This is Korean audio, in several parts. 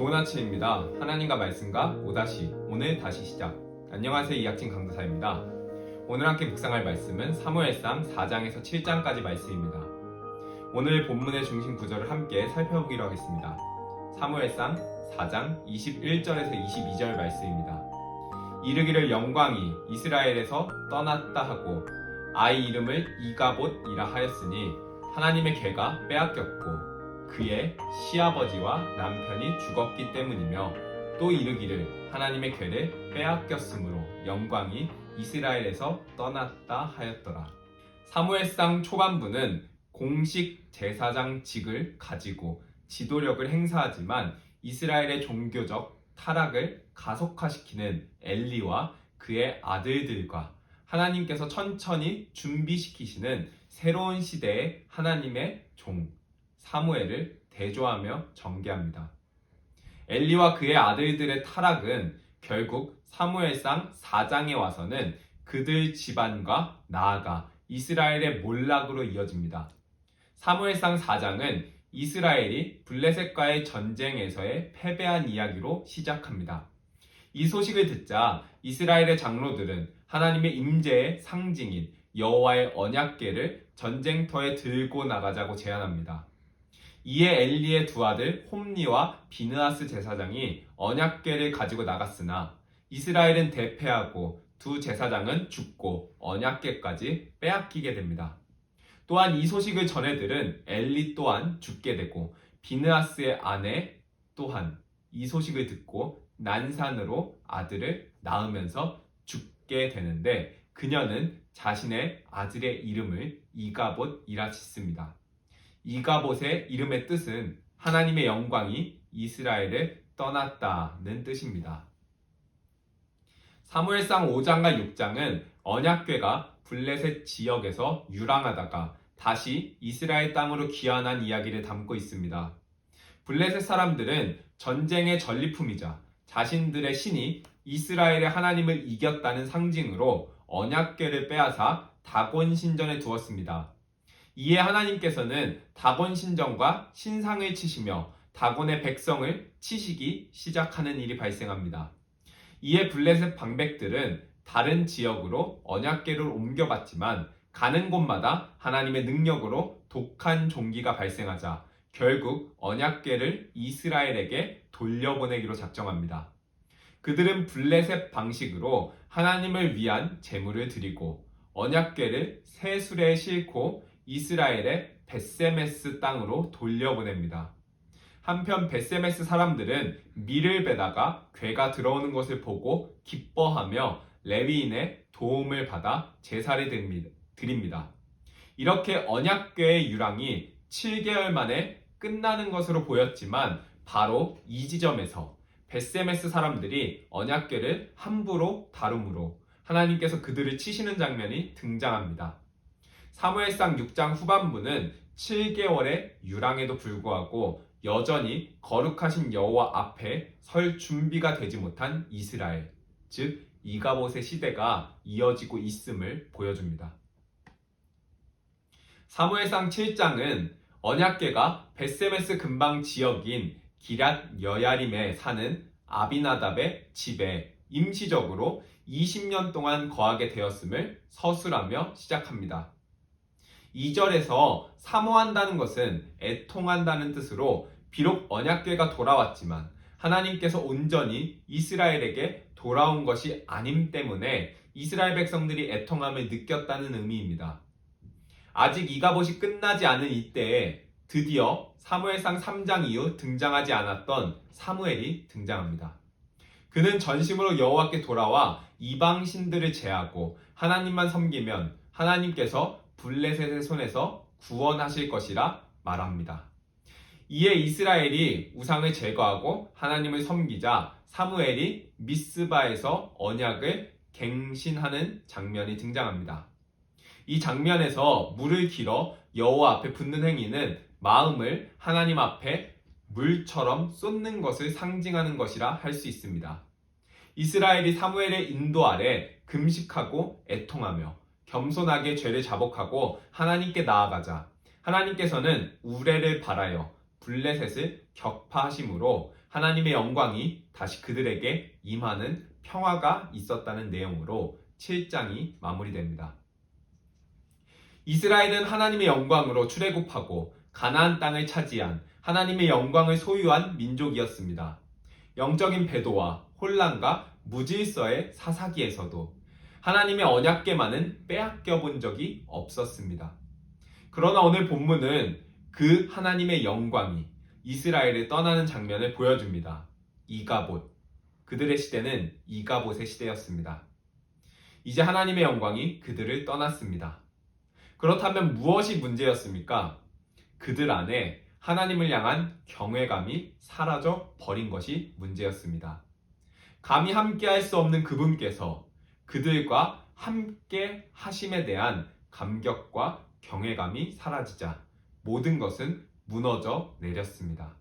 좋은 아침입니다. 하나님과 말씀과 오다시 오늘 다시 시작. 안녕하세요. 이학진 강도사입니다. 오늘 함께 묵상할 말씀은 사무엘상 4장에서 7장까지 말씀입니다. 오늘 본문의 중심 구절을 함께 살펴보기로 하겠습니다. 사무엘상 4장 21절에서 22절 말씀입니다. 이르기를 영광이 이스라엘에서 떠났다 하고 아이 이름을 이가봇이라 하였으니 하나님의 개가 빼앗겼고 그의 시아버지와 남편이 죽었기 때문이며 또 이르기를 하나님의 궤를 빼앗겼으므로 영광이 이스라엘에서 떠났다 하였더라. 사무엘상 초반부는 공식 제사장직을 가지고 지도력을 행사하지만 이스라엘의 종교적 타락을 가속화시키는 엘리와 그의 아들들과 하나님께서 천천히 준비시키시는 새로운 시대의 하나님의 종 사무엘을 대조하며 전개합니다. 엘리와 그의 아들들의 타락은 결국 사무엘상 4장에 와서는 그들 집안과 나아가 이스라엘의 몰락으로 이어집니다. 사무엘상 4장은 이스라엘이 블레셋과의 전쟁에서의 패배한 이야기로 시작합니다. 이 소식을 듣자 이스라엘의 장로들은 하나님의 임재의 상징인 여호와의 언약궤를 전쟁터에 들고 나가자고 제안합니다. 이에 엘리의 두 아들 홈니와 비느하스 제사장이 언약궤를 가지고 나갔으나 이스라엘은 대패하고 두 제사장은 죽고 언약궤까지 빼앗기게 됩니다. 또한 이 소식을 전해들은 엘리 또한 죽게 되고 비느하스의 아내 또한 이 소식을 듣고 난산으로 아들을 낳으면서 죽게 되는데 그녀는 자신의 아들의 이름을 이가봇이라 짓습니다. 이가봇의 이름의 뜻은 하나님의 영광이 이스라엘을 떠났다는 뜻입니다. 사무엘상 5장과 6장은 언약궤가 블레셋 지역에서 유랑하다가 다시 이스라엘 땅으로 귀환한 이야기를 담고 있습니다. 블레셋 사람들은 전쟁의 전리품이자 자신들의 신이 이스라엘의 하나님을 이겼다는 상징으로 언약궤를 빼앗아 다곤 신전에 두었습니다. 이에 하나님께서는 다곤 신전과 신상을 치시며 다곤의 백성을 치시기 시작하는 일이 발생합니다. 이에 블레셋 방백들은 다른 지역으로 언약궤를 옮겨봤지만 가는 곳마다 하나님의 능력으로 독한 종기가 발생하자 결국 언약궤를 이스라엘에게 돌려보내기로 작정합니다. 그들은 블레셋 방식으로 하나님을 위한 제물을 드리고 언약궤를 새 수레에 싣고 이스라엘의 벳세메스 땅으로 돌려보냅니다. 한편 벳세메스 사람들은 밀을 베다가 궤가 들어오는 것을 보고 기뻐하며 레위인의 도움을 받아 제사를 드립니다. 이렇게 언약궤의 유랑이 7개월 만에 끝나는 것으로 보였지만 바로 이 지점에서 벳세메스 사람들이 언약궤를 함부로 다룸으로 하나님께서 그들을 치시는 장면이 등장합니다. 사무엘상 6장 후반부는 7개월의 유랑에도 불구하고 여전히 거룩하신 여호와 앞에 설 준비가 되지 못한 이스라엘, 즉 이가봇의 시대가 이어지고 있음을 보여줍니다. 사무엘상 7장은 언약궤가 벳세메스 근방 지역인 기랏 여야림에 사는 아비나답의 집에 임시적으로 20년 동안 거하게 되었음을 서술하며 시작합니다. 2절에서 사모한다는 것은 애통한다는 뜻으로 비록 언약궤가 돌아왔지만 하나님께서 온전히 이스라엘에게 돌아온 것이 아님 때문에 이스라엘 백성들이 애통함을 느꼈다는 의미입니다. 아직 이가봇이 끝나지 않은 이때에 드디어 사무엘상 3장 이후 등장하지 않았던 사무엘이 등장합니다. 그는 전심으로 여호와께 돌아와 이방 신들을 제하고 하나님만 섬기면 하나님께서 블레셋의 손에서 구원하실 것이라 말합니다. 이에 이스라엘이 우상을 제거하고 하나님을 섬기자 사무엘이 미스바에서 언약을 갱신하는 장면이 등장합니다. 이 장면에서 물을 길어 여호와 앞에 붓는 행위는 마음을 하나님 앞에 물처럼 쏟는 것을 상징하는 것이라 할 수 있습니다. 이스라엘이 사무엘의 인도 아래 금식하고 애통하며 겸손하게 죄를 자복하고 하나님께 나아가자 하나님께서는 우레를 발하여 블레셋을 격파하심으로 하나님의 영광이 다시 그들에게 임하는 평화가 있었다는 내용으로 7장이 마무리됩니다. 이스라엘은 하나님의 영광으로 출애굽하고 가나안 땅을 차지한 하나님의 영광을 소유한 민족이었습니다. 영적인 배도와 혼란과 무질서의 사사기에서도 하나님의 언약궤만은 빼앗겨 본 적이 없었습니다. 그러나 오늘 본문은 그 하나님의 영광이 이스라엘을 떠나는 장면을 보여줍니다. 이가봇. 그들의 시대는 이가봇의 시대였습니다. 이제 하나님의 영광이 그들을 떠났습니다. 그렇다면 무엇이 문제였습니까? 그들 안에 하나님을 향한 경외감이 사라져 버린 것이 문제였습니다. 감히 함께할 수 없는 그분께서 그들과 함께 하심에 대한 감격과 경외감이 사라지자 모든 것은 무너져 내렸습니다.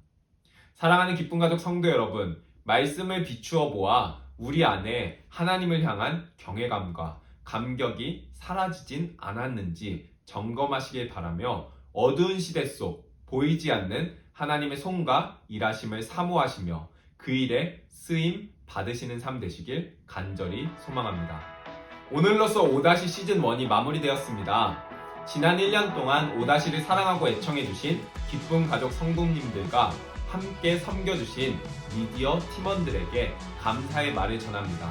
사랑하는 기쁨 가족 성도 여러분, 말씀을 비추어 보아 우리 안에 하나님을 향한 경외감과 감격이 사라지진 않았는지 점검하시길 바라며 어두운 시대 속 보이지 않는 하나님의 손과 일하심을 사모하시며 그 일에 쓰임 받으시는 삶 되시길 간절히 소망합니다. 오늘로써 5- 시즌 1이 마무리되었습니다. 지난 1년 동안 5-를 사랑하고 애청해주신 기쁨 가족 성도님들과 함께 섬겨주신 미디어 팀원들에게 감사의 말을 전합니다.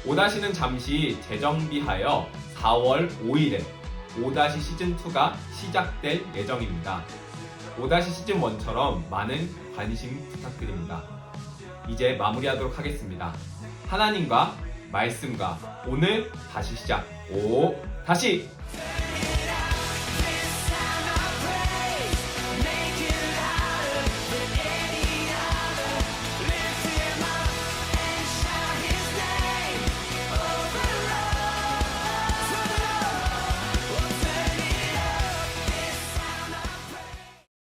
5-는 잠시 재정비하여 4월 5일에 5- 시즌2가 시작될 예정입니다. 5- 시즌 1처럼 많은 관심 부탁드립니다. 이제 마무리하도록 하겠습니다. 하나님과 말씀과 오늘 다시 시작. 다시